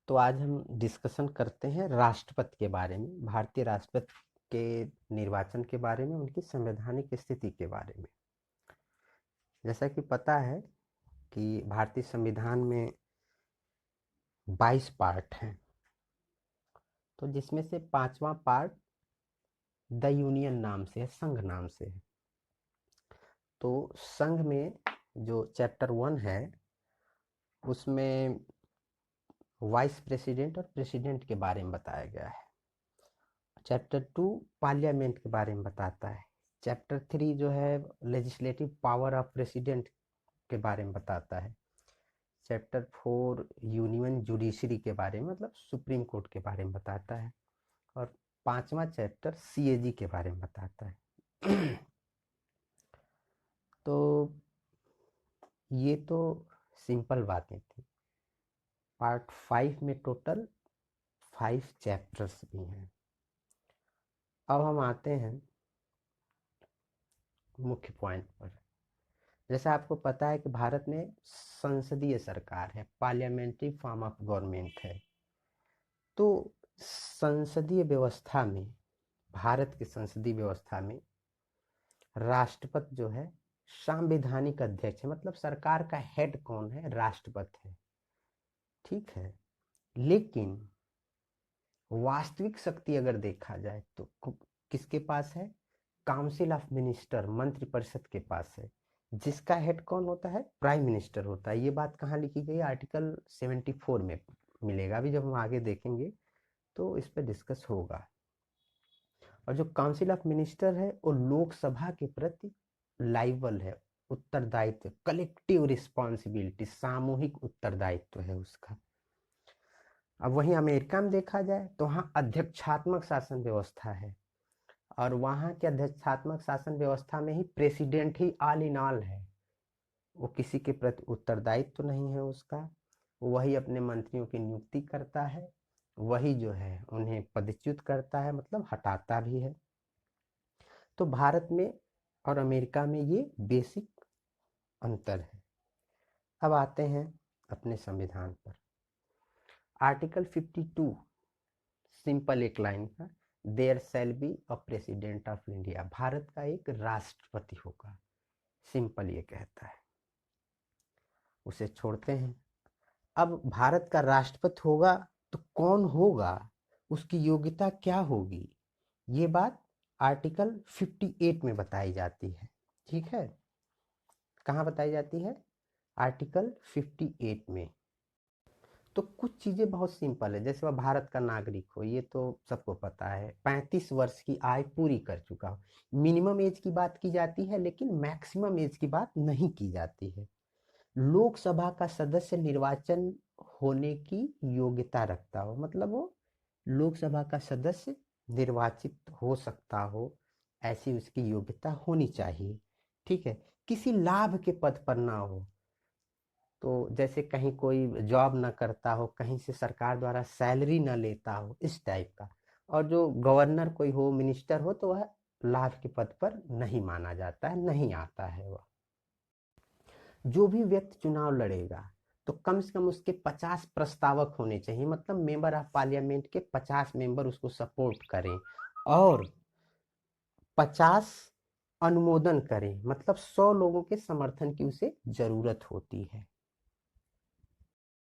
तो आज हम डिस्कशन करते हैं राष्ट्रपति के बारे में, भारतीय राष्ट्रपति के निर्वाचन के बारे में, उनकी संवैधानिक स्थिति के बारे में। जैसा कि पता है कि भारतीय संविधान में 22 पार्ट हैं, तो जिसमें से 5वां पार्ट द यूनियन नाम से है, संघ नाम से है। तो संघ में जो चैप्टर 1 है उसमें वाइस प्रेसिडेंट और प्रेसिडेंट के बारे में बताया गया है। चैप्टर 2 पार्लियामेंट के बारे में बताता है। चैप्टर 3 जो है लेजिस्लेटिव पावर ऑफ प्रेसिडेंट के बारे में बताता है। चैप्टर 4 यूनियन जुडिशरी के बारे में, मतलब सुप्रीम कोर्ट के बारे में बताता है। और 5वां चैप्टर सीएजी के बारे में बताता है। तो ये तो सिंपल बातें थी। पार्ट 5 में टोटल 5 चैप्टर्स भी हैं। अब हम आते हैं मुख्य पॉइंट पर। जैसा आपको पता है कि भारत में संसदीय सरकार है, पार्लियामेंट्री फॉर्म ऑफ गवर्नमेंट है। तो संसदीय व्यवस्था में, भारत की संसदीय व्यवस्था में राष्ट्रपति जो है संवैधानिक अध्यक्ष है, मतलब सरकार का हेड कौन है? राष्ट्रपति है, ठीक है। लेकिन वास्तविक शक्ति अगर देखा जाए तो किसके पास है? काउंसिल ऑफ मिनिस्टर, मंत्रिपरिषद के पास है, जिसका हेड कौन होता है? प्राइम मिनिस्टर होता है। ये बात कहाँ लिखी गई? आर्टिकल 74 में मिलेगा। अभी जब हम आगे देखेंगे तो इस पर डिस्कस होगा। और जो काउंसिल ऑफ मिनिस्टर है वो लोकसभा के प्रति लाइबल है, उत्तरदायित्व, कलेक्टिव रिस्पॉन्सिबिलिटी, सामूहिक उत्तरदायित्व है उसका। अब वहीं अमेरिका में देखा जाए तो वहाँ अध्यक्षात्मक शासन व्यवस्था है, और वहाँ के अध्यक्षात्मक शासन व्यवस्था में ही प्रेसिडेंट ही ऑल इन ऑल है। वो किसी के प्रति उत्तरदायित्व नहीं है उसका। वही अपने मंत्रियों की नियुक्ति करता है, वही जो है उन्हें पदच्युत करता है, मतलब हटाता भी है। तो भारत में और अमेरिका में ये बेसिक अंतर है। अब आते हैं अपने संविधान पर। आर्टिकल 52 सिंपल एक लाइन का, there shall be a president of India, Bharat का एक राष्ट्रपति होगा, सिंपल ये कहता है। उसे छोड़ते हैं। अब भारत का राष्ट्रपति होगा तो कौन होगा, उसकी योग्यता क्या होगी, ये बात आर्टिकल 58 में बताई जाती है, ठीक है। कहाँ बताई जाती है? आर्टिकल 58 में। तो कुछ चीजें बहुत सिंपल है, जैसे वह भारत का नागरिक हो, ये तो सबको पता है, 35 वर्ष की आयु पूरी कर चुका हो। मिनिमम एज की बात की जाती है, लेकिन मैक्सिमम एज की बात नहीं की जाती है। लोकसभा का सदस्य निर्वाचन होने की योग्यता रखता हो, मतलब वो लोकसभा का सदस्य निर्वाचित हो सकता हो, ऐसी उसकी योग्यता होनी चाहिए, ठीक है। किसी लाभ के पद पर ना हो, तो जैसे कहीं कोई जॉब ना करता हो, कहीं से सरकार द्वारा सैलरी ना लेता हो, इस टाइप का। और जो गवर्नर कोई हो, मिनिस्टर हो, तो वह लाभ के पद पर नहीं माना जाता है, नहीं आता है वह। जो भी व्यक्ति चुनाव लड़ेगा तो कम से कम उसके 50 प्रस्तावक होने चाहिए, मतलब मेंबर ऑफ पार्लियामेंट के 50 मेंबर उसको सपोर्ट करें, और 50 अनुमोदन करें, मतलब 100 लोगों के समर्थन की उसे जरूरत होती है।